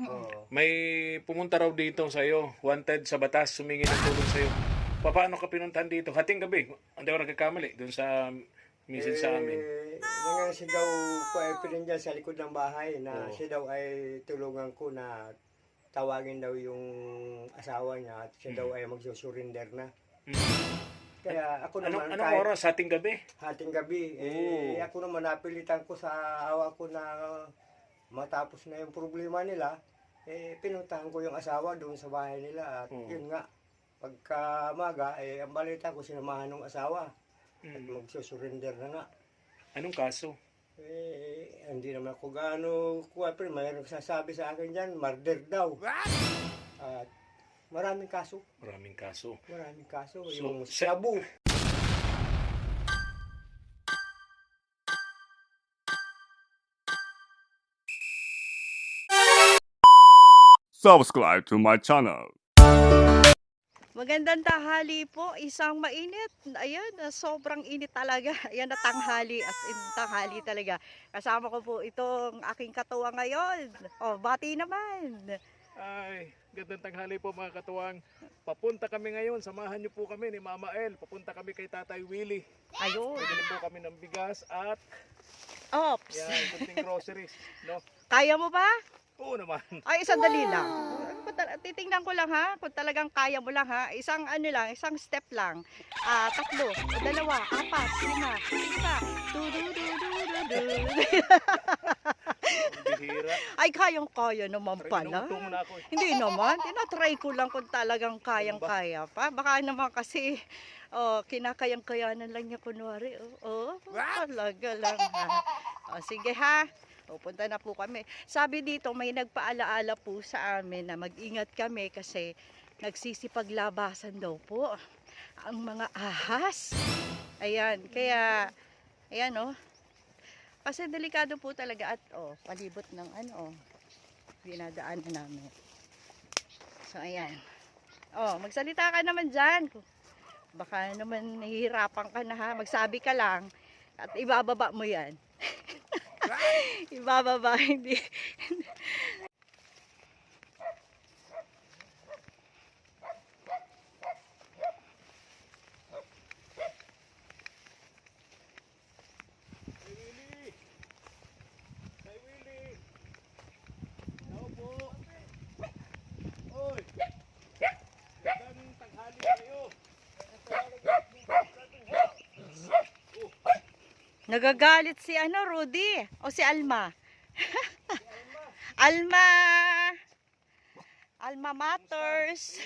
Oo. May pumunta raw dito sa'yo, wanted sa batas, sumingi ng tulong sa'yo. Paano ka pinuntahan dito? Hating gabi, hindi ako nagkakamali, doon sa misis sa amin. Nangasigaw ko ay pinindyan sa likod ng bahay na Oo. siya daw ay tulungan ko na tawagin daw yung asawa niya at siya daw ay magsusurrender na. Kaya ako naman Anong oras? Hating gabi? hating gabi, Oo. ako naman napilitan ko sa awa ko na matapos na yung problema nila, pinuntahan ko yung asawa doon sa bahay nila at Oo. yun nga, pagkamaga, ang balita ko sinamahan ng asawa at magsusurrender na nga. Anong kaso? Hindi naman ako gaano kuha, pero mayroong sasabi sa akin dyan, murder daw. At maraming kaso. Maraming kaso. Maraming kaso. So, Yung shabu. Subscribe to my channel. Magandang tanghali po, isang mainit. Ayan, sobrang init talaga. Ayan na tanghali, as in tanghali talaga. Kasama ko po itong aking katuwang ngayon. Oh, bati naman. Ay, gandang tanghali po mga katuwang. Papunta kami ngayon, samahan niyo po kami ni Mama El. Papunta kami kay Tatay Willie. Ayun. Bibili po kami ng bigas at Ops. yan, kunting groceries. No? Kaya mo ba? Oo naman. Ay, sandali lang. Titingnan ko lang ha, kung talagang kaya mo lang ha. Isang ano lang, isang step lang. Tatlo, dalawa, apat, lima, sige pa. Bihira. Ay, kayang-kaya naman pala. Inuutong na ako eh. Hindi naman, tinatry ko lang kung talagang kayang-kaya pa. Baka naman kasi, kinakayang-kayanan lang niya kunwari. Talaga lang ha. Sige ha, pupunta na po kami. Sabi dito, may nagpaalaala po sa amin na mag-ingat kami kasi nagsisipaglabasan daw po ang mga ahas. Ayan, kaya, ayan kasi delikado po talaga at palibot ng dinadaanan namin. So ayan. Magsalita ka naman dyan. Baka naman nahihirapan ka na ha. Magsabi ka lang at ibababa mo yan. Ibababa, hindi. Tay Willie! Tao po! Oy! Gandang tanghali kayo! Nagagalit si Rudy o si Alma. Alma. Alma matters.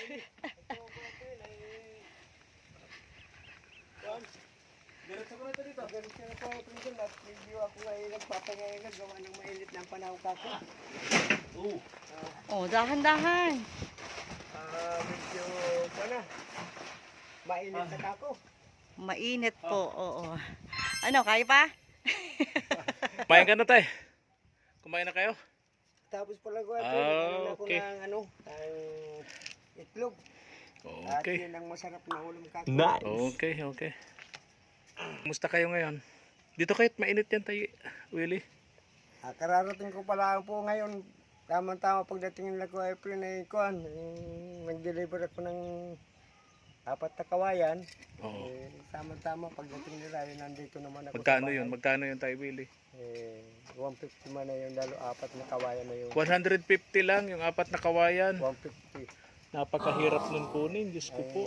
Diretso ko na ito dito. Ganito na po pinindyan at review ako ngayon nagpapangayon gawa ng mainit ng panahon kako. Dahan-dahan. Medyo mainit na kako. Mainit po, oo. Ano, kaya pa? Kumain ka na tayo. Kumain na kayo? Tapos pala ko okay. ng itlog. At Okay. yun ang masarap na ulam kako. Okay. Kumusta kayo ngayon? Dito kahit mainit yan tayo, Willie. Kararating ko pala po ngayon. Tama-tama pagdating nila ko April na ikuan. Nag-deliver ako ng 4 na kawayan. Oo. Tama-tama pagdating nila nandito naman ako. Magkano sa bahay. yun? Magkano yun tayo, Willie? 150 man na yun, lalo 4 na kawayan na yun. 150 lang yung 4 na kawayan. 150. Napakahirap nun kunin, Diyos ko po.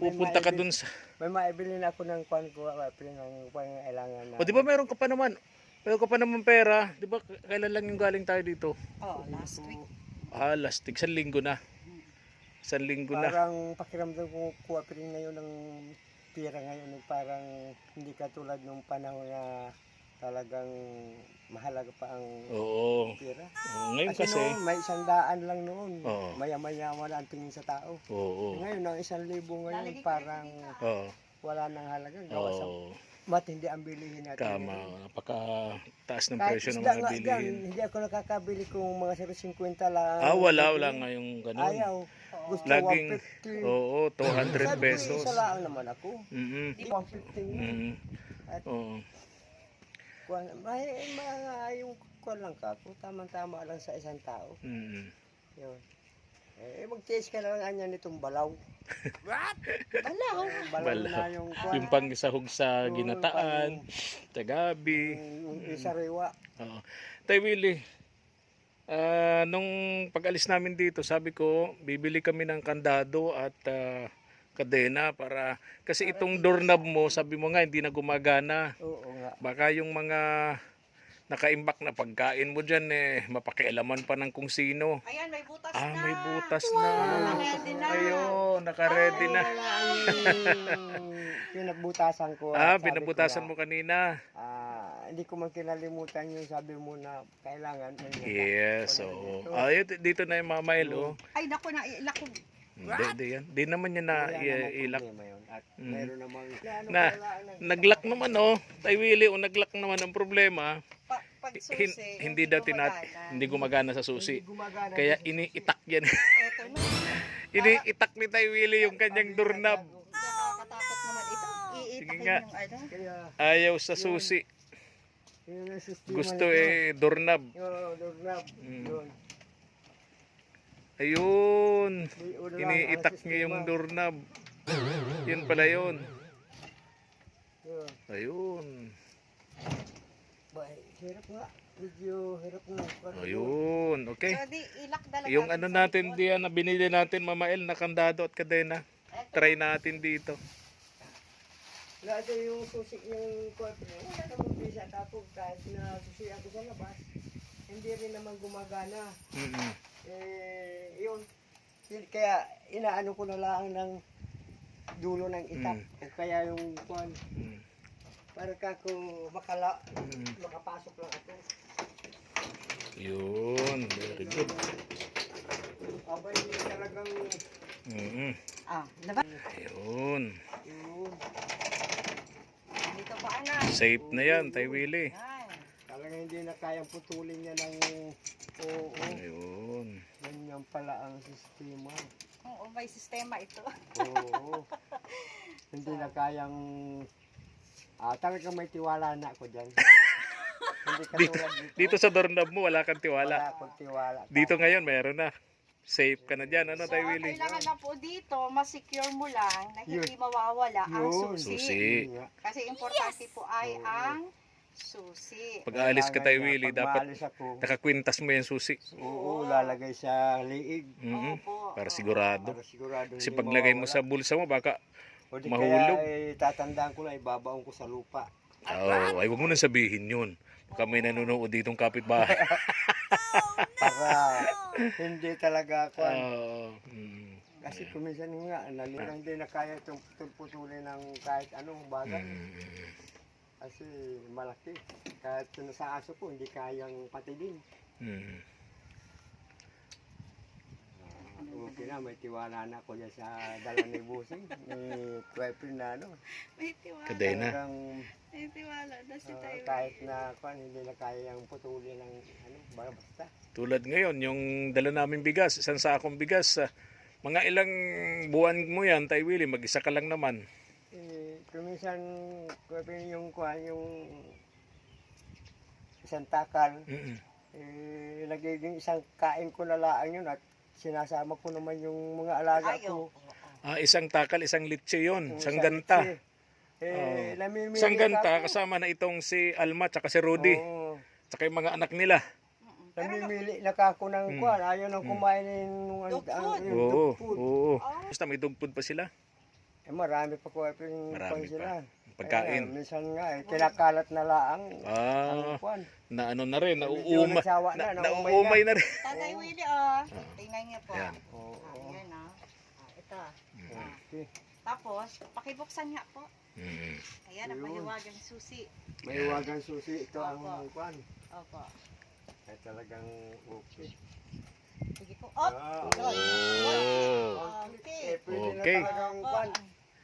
may Pupunta ka maibili- dun sa... May maibili na ako ng kwan ko, April, ng pangailangan na. O di ba meron ka pa naman? Meron ka pa naman pera. Di ba kailan lang yung galing tayo dito? Last week. Last week. 1 linggo na. 1 linggo na. Parang pakiramdam ko kuha pa rin ngayon ng pira ngayon. Parang hindi katulad nung panahon na talagang mahalaga pa ang Oo. pira. Ngayon kasi... noon, may 100 lang noon. Oo. Maya-maya wala ang tingin sa tao. Oo. Ngayon, ang 1,000 ngayon, parang Oo. wala nang halaga. Gawa sa Oo. matindi ang bilihin natin. Tama. Napaka-taas ng Kahit presyo ng isda mga nga dyan, bilihin. hindi ako nakakabili kung mga 0.50 lang. Wala ngayong ganun. Ayaw. Gusto Laging, 150. oo, 200 Sabi ko, pesos. isa lang naman ako. 150. 150 Mm. At Oo. may mga yung kuha lang ka. Kung tama-tama lang sa isang tao. Mm. Yun. Mag-taste ka lang anya nitong balaw. Balaw. Balaw Balaw. na yung kuha. Yung pangsahog sa Oo, ginataan, sa gabi. Yung sariwa. Oo. Tay Willie, nung pag-alis namin dito, sabi ko, bibili kami ng kandado at kadena para kasi itong doorknob mo, sabi mo nga hindi na gumagana. Oo nga. Baka yung mga nakaimbak na pagkain mo dyan mapakialaman pa ng kung sino. Ayan, may butas na. May butas na. Naka-ready na. Ayun, naka-ready na. Wala ang pinabutasan ko. Pinabutasan mo kanina. Hindi ko man kinalimutan yung sabi mo na kailangan. Yes, oo. Dito na yung Mama El, oh. Ay, naku na, naku. Hindi yan. Di naman yan na ilak. At meron namang Naglock naman, oh. Tay Willie, naglock naman ang problema. Pag susi, Hindi daw hindi gumagana sa susi. gumagana. Kaya iniitak yan. Eto na. Iniitak ni Tay Willie yung kanyang doorknob. Nakakatakot naman ito. Sige Iitakin nga. yung ano. Kaya Ayaw sa susi. yun ang sistema Gusto nito. doorknob. Yung doorknob. Yun. Ayun. Di ulo lang ang Iniitak sistema. niya yung doorknob. Yun pala yun. Yun. Ayun. Hirap nga. Medyo hirap nga. Ayun. Okay. So, di ilak talaga. Yung ano natin diyan na binili natin Mama El na kandado at kadena. Try natin dito. Lahat yung susik yung kotse. Wala namang bisa. Tapos kahit na susiyan ko sa labas, hindi rin naman gumagana. Mm-mm. Yun. Kaya inaano ko na lang ng dulo ng itak. O kaya yung kwan. Mm. Para kako makapasok lang ako. Yun. Very good. Abay, talagang Mm-mm. Diba? Ayun. yun. Dito pa ana. Safe na yan, Tay Willie. Ay. Talagang hindi na kayang putulin niya ng oo. Ayun. Ganyan pala ang sistema. Oo, may sistema ito. Oo. Hindi na kayang talagang may tiwala na ako dyan. Hindi katulad dito. Dito sa doorknob mo, wala kang Wala tiwala. akong tiwala. Dito ngayon, meron na. Safe ka na dyan. Ano, So, Tay ang Willie? kailangan na po dito, masecure mo lang na hindi Yun. mawawala ang Yun. susi. Susi. Yun nga. Kasi importante po ay Oo. ang susi. Pag aalis ka, Tay Kailangan Willie, na pag dapat maalis ako, nakakwintas mo yung susi. oo, lalagay sa liig. Mhm. Opo. Para sigurado. Para sigurado Kasi hindi paglagay mo mawawala. sa bulsa mo, baka O di mahulog. Kaya tatandaan ko na ibabaon ko sa lupa. ay wag mo nang sabihin yun. Baka may nanonood ditong kapitbahay. Para hindi talaga ako. Kasi Yeah. kuminsan nga, nalilang din na kaya itong putulin ng kahit anong bagay. Kasi malaki. Kahit sa aso ko, hindi kayang patidin. Okay na, may tiwala na ako dyan sa dala ni Busing. May boyfriend na ano. May tiwala. Kadena. Talagang, May tiwala na si Tayo. kahit na hindi na kayang putulin ng ano, basta. Tulad ngayon, yung dala namin bigas, isang sakong bigas. Mga ilang buwan mo yan, Tay Willie, mag-isa ka lang naman. Kuminsan, yung isang takal, nagiging isang kain ko na laang yun at sinasama ko naman yung mga alaga ko. Isang takal, isang litse yun, Yung isang isa ganta. litsi. Namimili Isang ganta, ako. kasama na itong si Alma, tsaka si Rudy, Oo. tsaka yung mga anak nila. Namimili na kako ng kwan. Ayaw nang kumain ng Dog food. dog Oo, food. oo. Basta may dog food pa sila. Marami pa ko yung Marami kwan sila. Pagkain. Minsan nga, kinakalat na laang Ah, ang kwan. na ano na rin, Medyo nagsawa na, naumay nauumay na rin. Tatay Willie, tingnan niyo po. Yan. Oo. Ayan, ito. Okay. Tapos, pakibuksan niya po. Mm. Ayan, ang Ayun. mahiwagang susi. May wagang susi. Ito ang Opo. kwan. Opo. Ay talagang okay. Sige po. Op! Oh. Okay. Pwede Okay. na talagang kwan.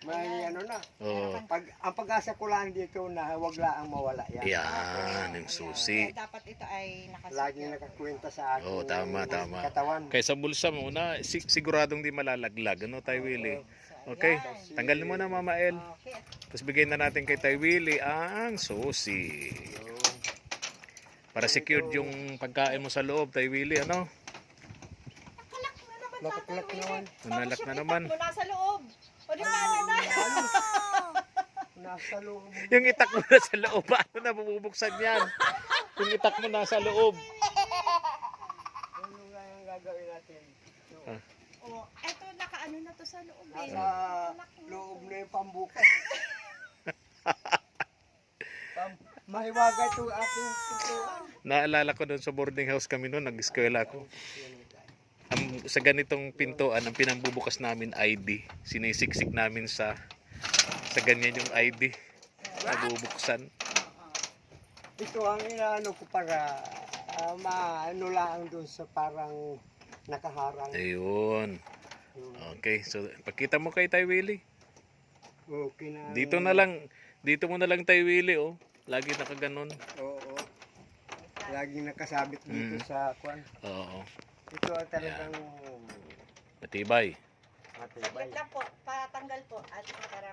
May ano na. Oh. Ang pag-asa ko lang dito na wag lang mawala yan. Yan, yung susi. Kaya dapat ito ay Laging nakasakyan. nakakwenta sa akin. Oo, tama, tama. Katawan. Kaysa bulsa mo na, siguradong di malalaglag. Ano, Tay Willie? Okay, tanggalin mo na, Mama El. Okay. Tapos bigyan na natin kay Tay Willie ang susi. Para secured yung pagkain mo sa loob, Tay Willie, ano? Makuklak naman. Nanalak na naman. Mo nasa loob. O di ba ano na? Nasa loob. Yung itak mo na sa loob, paano na bubuksan yan? Yung itak mo nasa loob. Ano nga yung gagawin natin? Oh, eto nakaano na to sa loob eh. Nasa loob na yung pambukas. Mahiwaga ito aking pintuan. Naalala ko doon sa boarding house kami noon, nag-eskwela ako. Sa ganitong pintuan, ang pinambubukas namin ID. Sinisiksik namin sa ganyan yung ID. Nabubuksan. Ito ang inaano ko para maano lang doon sa parang nakaharang. Ayun. Okay, so pakita mo kay Tay Willie. Okay na. Dito mo na lang Tay Willie, oh. Lagi nakaganon. Oo. Laging nakasabit dito sa kwan. Oo. Ito ang talagang Matibay. matibay. Saglit lang po, patanggal po at para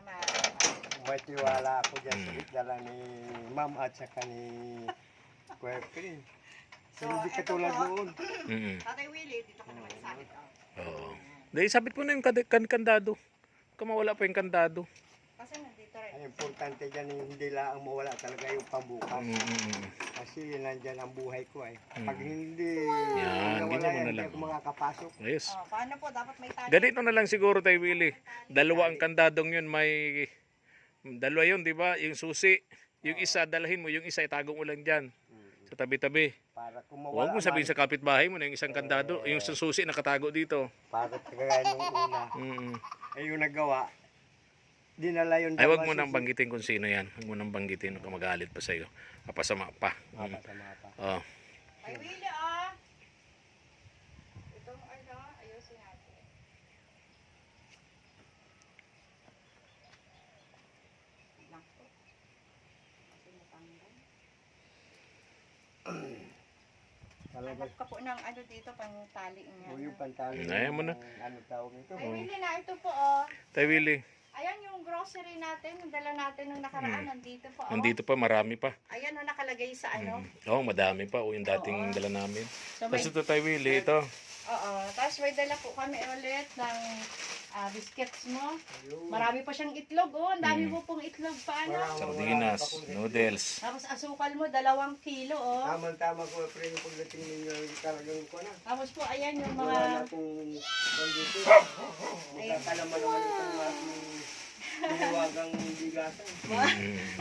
May tiwala ako dyan sa itdala ni Ma'am at saka ni Kuya Prin. So, hindi katulad noon. Mm. Tatay Willie, dito ka naman isabit. Oo. Dahil sabit mo na yung kandado. Kamawala pa yung kandado. Kasi nandito rin. Ang importante dyan hindi lang mawala talaga yung pambukas. Kasi nandyan ang buhay ko ay. Pag hindi Yan, nawala ganyan mo yan, na hindi lang. ako makakapasok. Ayos. Oh, paano po? Dapat may tali. Ganito na lang siguro Tay Willie. Dalawa ang kandadong yun, dalawa yun, di ba? Yung susi. Yung isa, dalahin mo. Yung isa, itagong mo lang dyan. Sa tabi-tabi. Para kung Huwag mawala mo sabihin sa kapitbahay mo na yung isang kandado. Yung isang susi nakatago dito. para kagaya nung una. Ay yung nagawa. Dinala yun. Ay, wag mo nang banggitin kung sino yan. Wag mo nang banggitin. Huwag ka magalit pa sa'yo. Kapasama pa. Mapa. Oh. Tay Willie, ah. Itong ano, ayusin natin. Lang po. Kasi natanggal. Talaga. Hanap ka po ng ano dito, pang tali niya. O yung pantalo. Ayaw mo na. Ano tawag nito? Tay Willie na, ito po oh. Tay Willie, Ayan yung grocery natin, yung dala natin nung nakaraan, nandito po oh. nandito pa, marami pa. Ayan oh, nakalagay sa ano. Oo, madami pa. O yung dating dala namin. So may, Tapos ito Tay Willie, ito. oo, tapos may dala po kami ulit ng biscuits mo. Marami pa siyang itlog oh, ang dami po pong itlog pa ano. Sardinas, noodles. Tapos asukal mo, 2 kilo oh. Tama ko pre pagdating ninyo talagang ko na. Tapos po ayan yung Wala mga, na akong pandito. Magkakalaman naman itong aking biniwagang bigasan.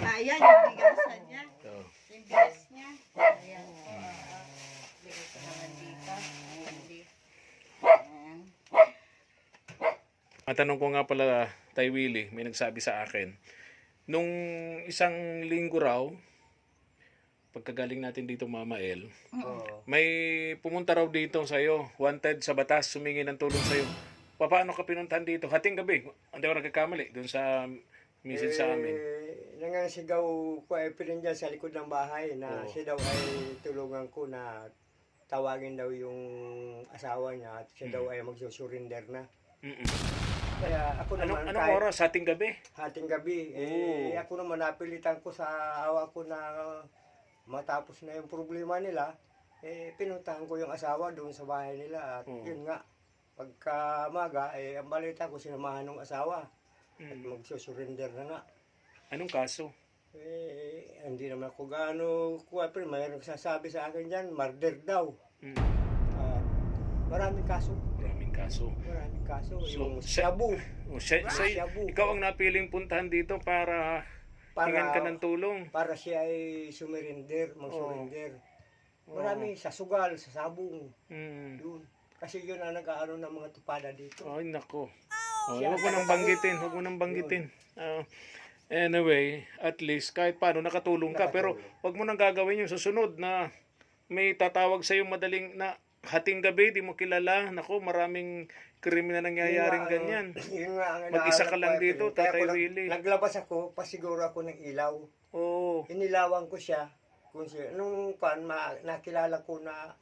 ayan yung bigasan niya. Ito. Yung bigas niya. Ayan po. Bigas ko naman dito. Ayan. Matanong ko nga pala, Tay Willie, may nagsabi sa akin, nung isang linggo raw, pagkagaling natin dito Mama El, Oo. may pumunta raw dito sa'yo, wanted sa batas, sumingi ng tulong sa'yo. Paano ka pinuntahan dito? Hating gabi, hindi ako nagkakamali, doon sa misis sa amin. Nangasigaw ko ay pirin dyan sa likod ng bahay na siya daw ay tulungan ko na tawagin daw yung asawa niya at siya daw ay magsusurrender na. Kaya ako naman Anong oras? Hating gabi? hating gabi, ako naman napilitan ko sa awa ko na matapos na yung problema nila, pinuntahan ko yung asawa doon sa bahay nila at yun nga, pagka maga, ang balita ko sinamahan ng asawa at magsusurrender na nga. Anong kaso? Hindi naman ako gaano kuha, pero mayroon nagsasabi sa akin dyan, murder daw. Maraming kaso. Maraming kaso. Maraming kaso. So, Yung shabu. Shabu. Ikaw ang napiling puntahan dito para hingan ka ng tulong. Para siya ay sumirinder, mag-surrender. Marami sa sugal, sa sabong. Yun. Kasi yun ang nag-aano ng mga tupada dito. Ay, nako. Huwag mo nang banggitin. Huwag mo nang banggitin. Anyway, at least kahit paano nakatulong ka. Pero huwag mo nang gagawin yung susunod na may tatawag sa iyo madaling na hating gabi, di mo kilala. Nako, maraming krimen na nangyayaring ganyan. Yun nga ang Mag-isa ka lang inaalala ko, dito, Kaya Tatay ako Willie. Naglabas ako, pasiguro ako ng ilaw. Oo. Inilawan ko siya. Nung nakilala ko na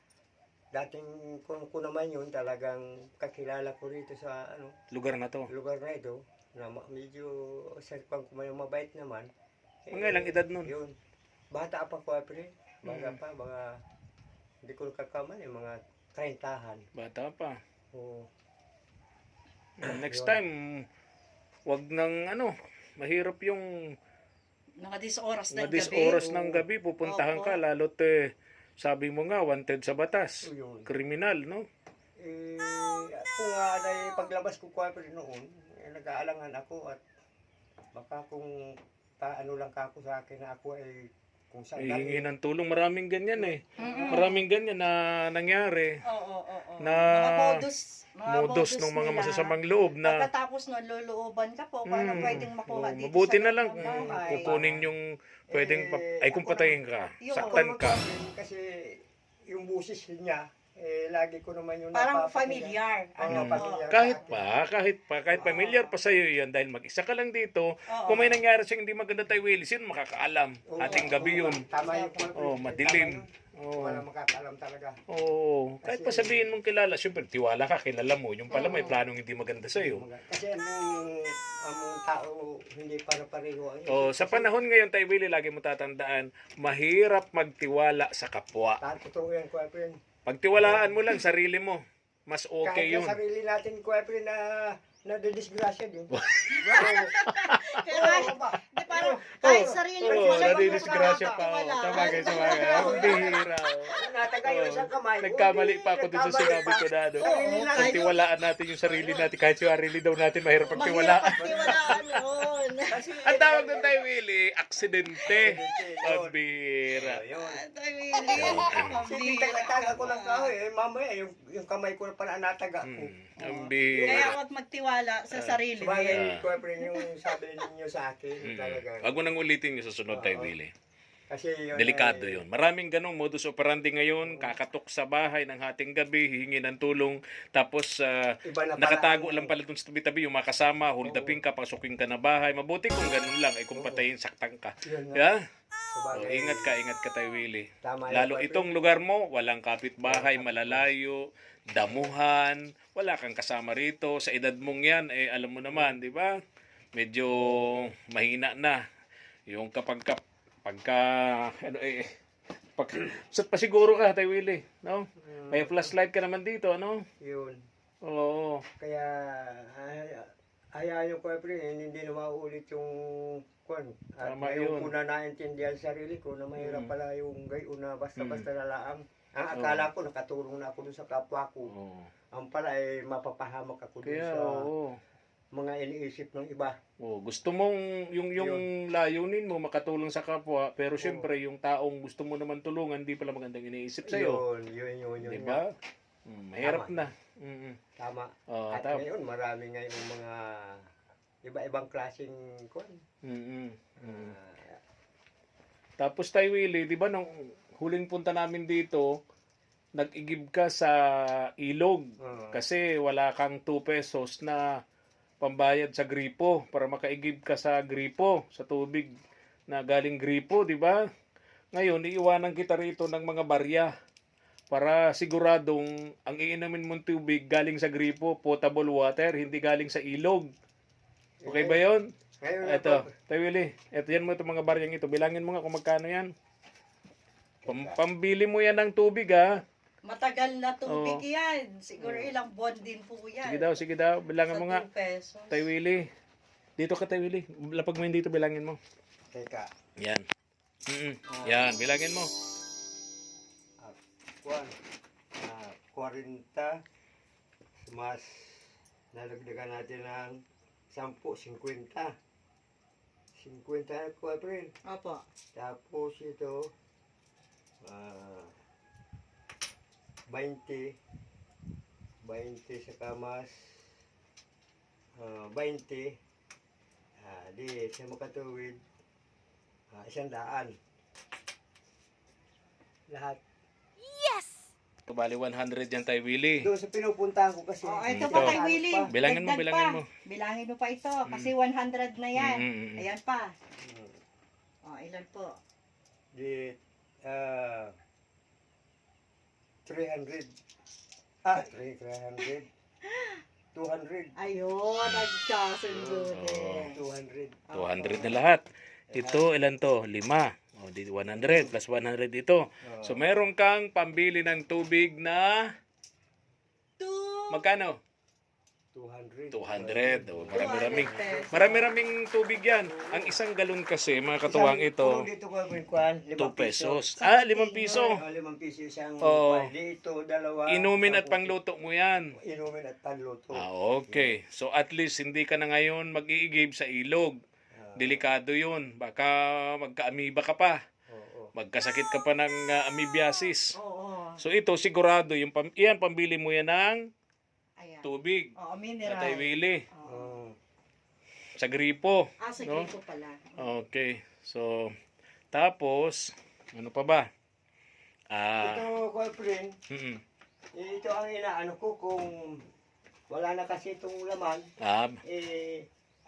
dating ko naman yun, talagang kakilala ko rito sa Lugar na to. lugar na ito, na medyo sarpang ko may mabait naman. Mga ilang edad nun? Yun. Bata pa ko, April. Baga pa, mga, hindi ko nakakamali, mga 30-han. Bata pa. Oo. Next time, wag nang ano, mahirap yung Mga 10 oras ng mga 10 gabi. oras ng gabi, pupuntahan Opo. ka, lalo't sabi mo nga, wanted sa batas. Yun. Kriminal, no? Ako nga, dahil paglabas ko ko noon, nag-aalangan ako at baka kung paano lang ka ako sa akin na ako ay kung saan Hihingi ng tulong. Maraming ganyan eh. Maraming ganyan na nangyari. Oo. Na Mga modus ng mga nila. masasamang loob na Pagkatapos nun, lulooban ka po, paano pwedeng makuha dito mabuti sa na loob lang ng bahay? kukunin yung pwedeng ay kung patayin ka, Yun. saktan ka. Kasi yung busis niya, lagi ko naman yung Parang napapakinggan. familiar. Ano po? familiar Kahit familiar pa sa'yo yan dahil mag-isa ka lang dito, Oo. kung may nangyari sa'yo hindi maganda tayo Willis, yun makakaalam. Oo, Ating gabi yun. Tama yun. Madilim. Tama yun. Oo. Walang makakaalam talaga. Oo. Kahit pa sabihin mong kilala, syempre tiwala ka, kilala mo. Yung pala may planong hindi maganda sa'yo. Kasi ang tao hindi para-pareho. Sa panahon ngayon tayo Willie, lagi mo tatandaan, mahirap magtiwala sa kapwa. Totoo yan, Kuya Pren. Pagtiwalaan mo lang sarili mo, mas okay Kahit yun. na sarili natin, Kuya Pren, na nadidisgrasya din. Kaya, di parang kahit sarili mo Oo, siya, nadidisgrasya pa ako. wala. Sabagay. Ang bihira. Natagay yung isang kamay. Nagkamali pa ako dun sa sinabi ko na ano. Pagtiwalaan natin yung sarili natin. Kahit yung sarili daw natin, mahirap Mahirap pagtiwalaan. pagtiwalaan yun. Ang tawag doon tayo, Willie, aksidente. Yun. Ang bihira. Yun. Sige, Sige, taga ko ng kahoy. Mamaya, yung kamay ko na pala nataga ko. Ang Kaya bihira. huwag magtiwala sa sarili mo. Sabagay, Kuya Pren, yung sabi ninyo sa akin, talaga. Huwag mo nang ulitin yung susunod tayo, Willie. Kasi yun Delikado ay- yun. Maraming ganong modus operandi ngayon, kakatok sa bahay ng hating gabi, hihingi ng tulong, tapos Iba na pala nakatago ang- lang pala dun sa tabi-tabi yung mga kasama, holdupin ka, pasukin ka na bahay. Mabuti kung ganun lang, ay kung patayin, saktan ka. Yun nga. Yeah? Sabagay. Ingat ka tayo, Willie. Tama yan, Lalo Kuya Pren. itong lugar mo, walang kapitbahay, malalayo, damuhan, wala kang kasama rito. Sa edad mong yan, alam mo naman, di ba? Medyo mahina na. Yung pagka pasiguro ka, Tay Willie, no? May flashlight ka naman dito, ano? Yun. Oo. Kaya, hayaan yung Kuya Pren, hindi na mauulit yung kwan. At Tama ngayon yun. ko na naintindihan sa sarili ko na mahirap pala yung gayon na basta-basta na laang. Ang akala ko, nakatulong na ako dun sa kapwa ko. Oo. Ang pala ay mapapahamak ako dun Kaya, sa oo. mga iniisip ng iba. Oh, gusto mong yung layunin mo makatulong sa kapwa, pero syempre yung taong gusto mo naman tulungan, hindi pala magandang iniisip sa iyo. Yun. 'Di ba? Mahirap Tama. na. Tama. Oh, At tama. ngayon, marami ngayon mga iba-ibang klaseng kwan. Tapos tayo Willie, 'di ba nung huling punta namin dito, nag-igib ka sa ilog kasi wala kang 2 pesos na pambayad sa gripo para makaigib ka sa gripo, sa tubig na galing gripo, 'di ba? Ngayon, iiwanan kita rito ng mga barya para siguradong ang iinamin mong tubig galing sa gripo, potable water, hindi galing sa ilog. Okay ba 'yon? Ngayon, Ito, Tay Willie, ito yan mo itong mga baryang ito. Bilangin mo nga kung magkano yan. Pambili mo yan ng tubig, ha? Matagal na tubig Oo. yan. Siguro ilang buwan din po yan. Sige daw. Bilangin mo nga. 2 pesos. Tay Willie. Dito ka, Tay Willie. Lapag mo yun dito, bilangin mo. teka, Yan. Yan, bilangin mo. kwan, 40, mas nalagdagan natin ng 10, 50. 50 Kuya Pren. Opo. Tapos ito, 20 sa kamas, 20, di sa makatuwid, 100. Lahat. Ito, bali 100 yan, Tay Willie. Doon sa pinupuntahan ko kasi. Oh, ito Ito. pa kay Willie. Bilangin mo, Dagdag bilangin pa. mo. Bilangin mo pa ito. Kasi 100 na yan. Ayan pa. Hmm. Oh, ilan po? Di, 300. 300. 200. Ayun, nagkasundo din. 200. 200 na lahat. Ito, ilan to? 5. O, di 100 plus 100 ito. So meron kang pambili ng tubig na magkano? 200. 200. Oh, 200 pesos. marami-raming tubig yan. Ang isang galon kasi, mga katuwang ito, Kung dito ko kwan, 2 5 pesos. Ah, 5 piso. 5 piso isang Oo. kwan. Dito, dalawa. Inumin at 10. pangluto mo yan. Inumin at panluto. Ah, okay. So at least hindi ka na ngayon mag-iigib sa ilog. Delikado yun. Baka magka-amoeba ka pa. Oo. Magkasakit ka pa ng amoebiasis. Oo. So ito sigurado, yan pambili mo yan ng Ayan. tubig. Oo, At mineral. ay Willie. Oo. Sa gripo. Sa No? gripo pala. Okay. So, tapos, ano pa ba? Ito, friend, Mm-mm. ito ang inaano ko kung wala na kasi itong laman,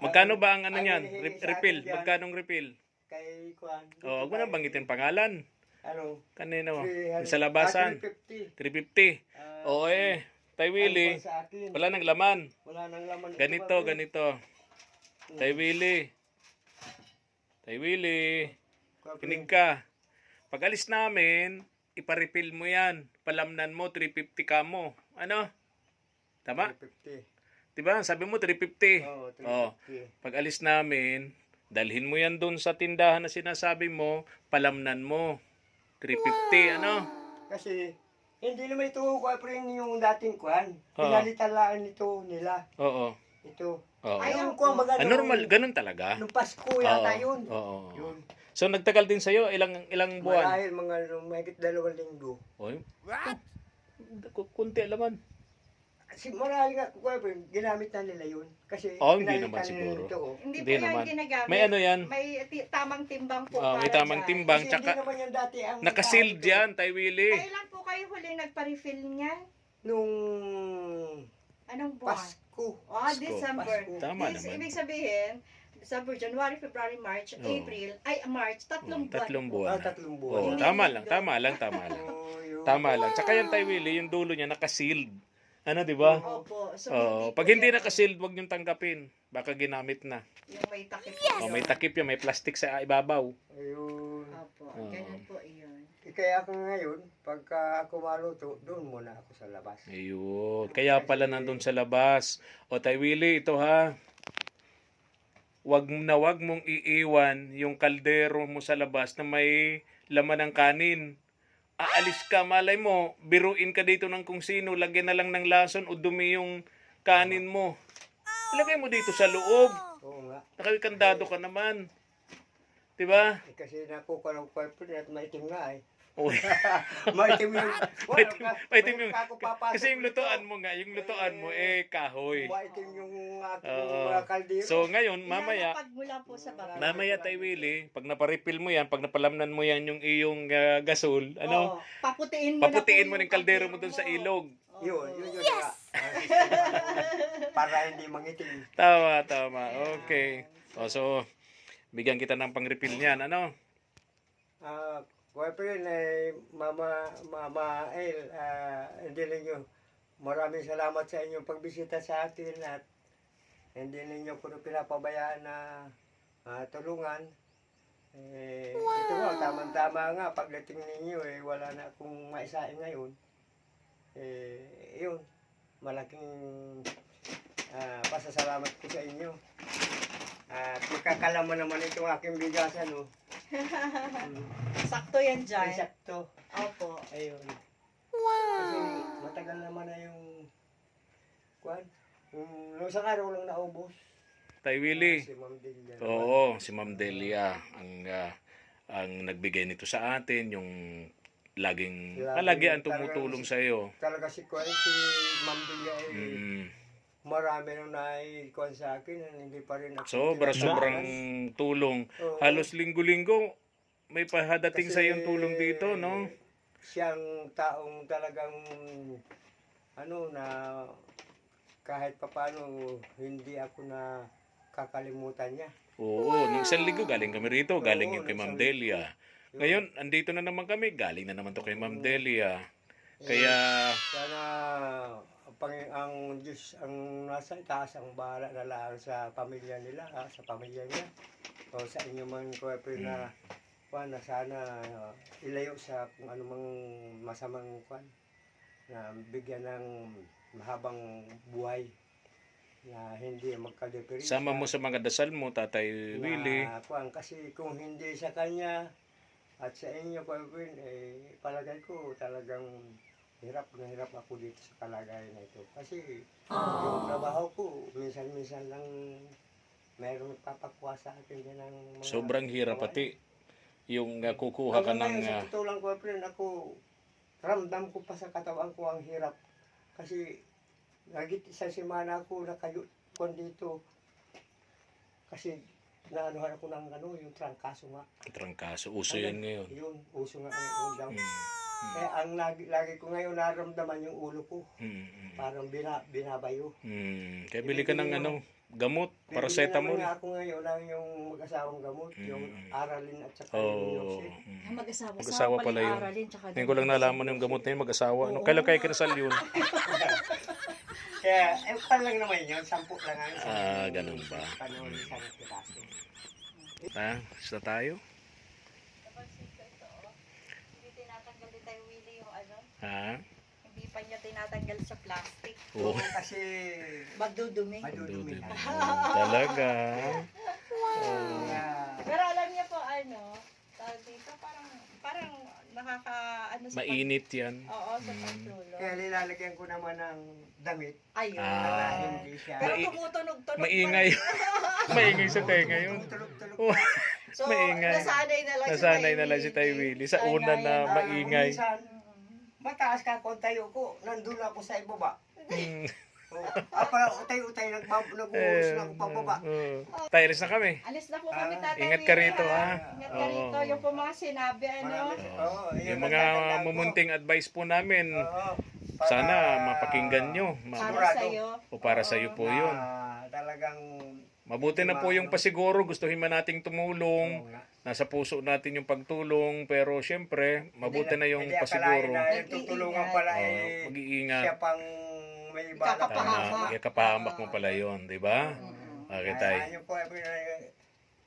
Magkano ba ang ano ang niyan? hinihingi sa Refill. akin dyan, Magkanong refill? kay Kwan. Oh, wag mo na banggitin pangalan. Ano? Kanino? 300 Sa labasan. 350. 350. Oo Tay Willie. Ano sa akin? Wala nang laman. Wala nang laman. ito, Ganito, friend. ganito. Tay Willie. Tay Willie. Kwan, Kinig friend. ka. Pag alis namin, ipa-refill mo yan. Palamnan mo, 350 ka mo. Ano? Tama? 350. Diba? Sabi mo, 350. Oo, Oh. 350. Pag alis namin, dalhin mo yan doon sa tindahan na sinasabi mo, palamnan mo. 350, ano? Kasi, hindi naman ito, Kwan, friend, yung dating Kwan. Oo. Pinalitan lang ito nila. Oo. Ito. Oo. Yung Kwan, baga Normal, ganun talaga. Nung Pasko yata Oo. yun. Oo. Yun. So, nagtagal din sa'yo, ilang buwan? Marahil mga mahigit 2 linggo. Oy. Kunti laman. Marahil nga, ginamit na nila yun. Kasi Hindi pinalitan naman nila siguro. Ito, oh. Hindi po Hindi yan naman. ginagamit. May ano yan? May tamang timbang po May para tamang dyan. timbang. Kasi Tsaka, hindi naman yung dati ang... nakasealed yan, Tay Willie. Kailan po kayo huling nagpa-refill niyan? Nung Anong buwan? Pasko. Pasko. December. Pasko. Tama naman. Ibig sabihin, December, January, February, March, Oo. April, March, tatlong buwan. Tatlong po. buwan. 3 buwan. Oo, Hindi tama linggo. lang, tama lang, tama lang. Oh, yun. Tama lang. Tsaka yan, Tay Willie, yung dulo niya naka-sealed. Ano, di ba? Opo. So, Oo. po Pag hindi yan naka-sealed, wag niyong tanggapin. Baka ginamit na. yung may takip. May takip yan, may plastic sa ibabaw. Ayun. Opo. Oo. Ganun po iyon. Kaya ako ngayon, pagka ako maluto, doon muna ako sa labas. Ayun. Kaya pala nandun sa labas. O, Tay Willie, ito ha. Wag mong iiwan yung kaldero mo sa labas na may laman ng kanin. Aalis ka, malay mo, biruin ka dito ng kung sino, lagyan na lang ng lason o dumi yung kanin mo. Ilagay mo dito sa loob. Oo nga. Nakakandado ka naman. Diba? Kasi nakuha ng purple at maitim nga eh. Uy. Maitim yung... Maitim yung... Ako papasok Kasi yung dito. lutoan mo nga, yung lutoan mo kahoy. Maitim yung aking Oo. mga kaldero. So ngayon, mamaya, Ilalapag mula po sa baba. mamaya Tay Willie, pag naparefill mo yan, pag napalamnan mo yan yung iyong gasol, ano, Oo. Paputiin mo paputiin mo na po ng yung kaldero mo dun sa ilog. Yun nga. Para hindi mangitim. Tama, tama. Okay. So, bigyan kita ng pang-refill niyan, ano? Boyfriend, Mama El, hindi ninyo, maraming salamat sa inyong pagbisita sa atin at hindi ninyo ko pinapabayaan na tulungan. Ito nga, tamang-tama nga, pagdating ninyo, wala na akong maisain ngayon. Yun, malaking pasasalamat ko sa inyo. At magkakalaman naman itong aking bigasan, no? Sakto yan dyan. Eksakto. Opo. Ayun. Kasi matagal naman na yung kwan. Nung isang araw lang naubos. Tay Willie. Si Ma'am Delia. Oo, si Ma'am Delia ang nagbigay nito sa atin, yung laging palagi ang tumutulong sa iyo. Talaga si Kwan, si Ma'am Delia marami nang naikuan sa akin. Hindi pa rin ako. Sobrang tulong. Oo. Halos linggo-linggo may pahadating Kasi sa iyong tulong dito, no? Siyang taong talagang na kahit papano hindi ako na kakalimutan niya. Oo, nung isang linggo galing kami rito, galing Oo, yung kay nung Ma'am isang Delia. Ngayon, andito na naman kami, galing na naman to kay Ma'am Delia. Kaya, Sana ang Diyos ang nasa itaas ang bahala na lang sa pamilya nila, sa pamilya niya. O sa inyo man ko na na sana ilayo sa kung anumang masamang na bigyan ng mahabang buhay na hindi magka-depression. Sama mo sa mga dasal mo, Tatay Willie. Kasi kung hindi sa kanya at sa inyo, Kuya, palagay ko talagang hirap na hirap ako dito sa kalagayan na ito. Kasi yung trabaho ko, minsan-minsan lang mayroong nagpapakuha sa akin yan ng mga... Sobrang hirap pati. Yung kukuha ka ng... Sa totoo lang, Kuya, ako ramdam ko pa sa katawan ko ang hirap. Kasi lagi sa semana ako nakayot dito. Kasi naanuhan ako ng yung trangkaso nga. Trangkaso, uso yan ngayon. Yun, uso nga ngayon daw. Kaya ang lagi ko ngayon naramdaman yung ulo ko. Parang binabayo. Kaya bili ka ng gamot, paracetamol. Naman ako ngayon lang yung mag-asawang gamot, yung aralin at saka yung yosin. Mag-asawa pala yun. Ngayon ko lang nalaman yung gamot na yun, mag-asawa. Kailan kayo kinasal yun? Kaya, pa lang naman yun, 10 lang ang ganun ba? Panahon isang piraso. Isa tayo? Hindi tinatanggal ni Tay Willie yung hindi pa niya tinatanggal sa plastic. Oo. Kasi Magdudumi. madudumi. Talaga. Pero alam niya po tawag dito parang sa Mainit yan. Oo, sa pagtulog. Kaya nilalagyan ko naman ng damit Ayun. para hindi siya Pero tumutunog-tunog pa Maingay. Maingay sa tayo ngayon. tulog-tulog. So, Maingay. Nasanay na lang si Tay Willie. Sa una na maingay. Minsan, mataas ka kung tayo ko, nandun ako sa ibaba. Para utay-utay nag-uus na ako pababa. Tayo, alis na kami. Alis na po kami, Tatay Ingat ka Willie, rito, ha? Ingat ka rito. Yung po mga sinabi, Yung mga mumunting advice po namin, sana mapakinggan nyo. para sa'yo. O para sa'yo po yun. Talagang Mabuti na po yung pasiguro, gustuhin man nating tumulong. Nasa puso natin yung pagtulong, pero syempre, mabuti na yung pasiguro. tutulungan pala Mag-iingat. siya pang may balak. Ikapahamak mo pala yun, di ba? Okay, tayo. Yun po,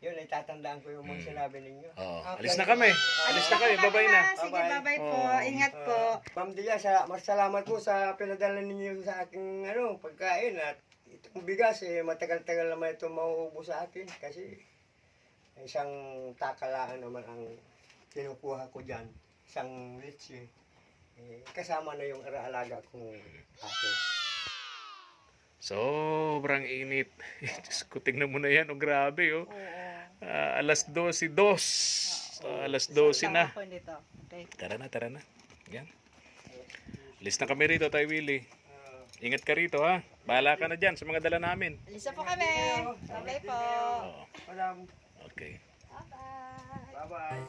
yun ay tatandaan ko yung mga sinabi ninyo. Alis na kami. Alis na kami. Bye-bye na. Sige, bye-bye po. Ingat po. Ma'am Dia, salamat po sa pinadala ninyo sa aking pagkain at itong bigas matagal-tagal naman ito mauubos sa akin kasi isang takalaan naman ang kinukuha ko dyan, isang litsi. Kasama na yung alaga kong aso. Sobrang init. Diyos ko, tingnan mo na yan. Oh, grabe, oh. Alas 12:02. Alas 12 na. Okay. Tara na. Yan. Alis na kami rito, Tay Willie. Ingat ka rito, ha. Bahala ka na dyan sa mga dala namin. Alis na po kami. Bye po. Okay. Bye-bye. Bye-bye.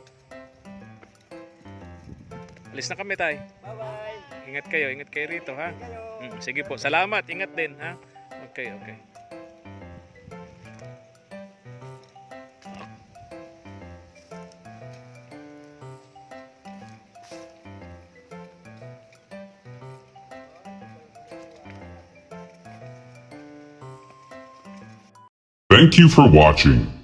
Alis na kami, Tay. Bye-bye. Ingat kayo rito, ha. Sige po. Salamat. Ingat din, ha. Okay. Thank you for watching.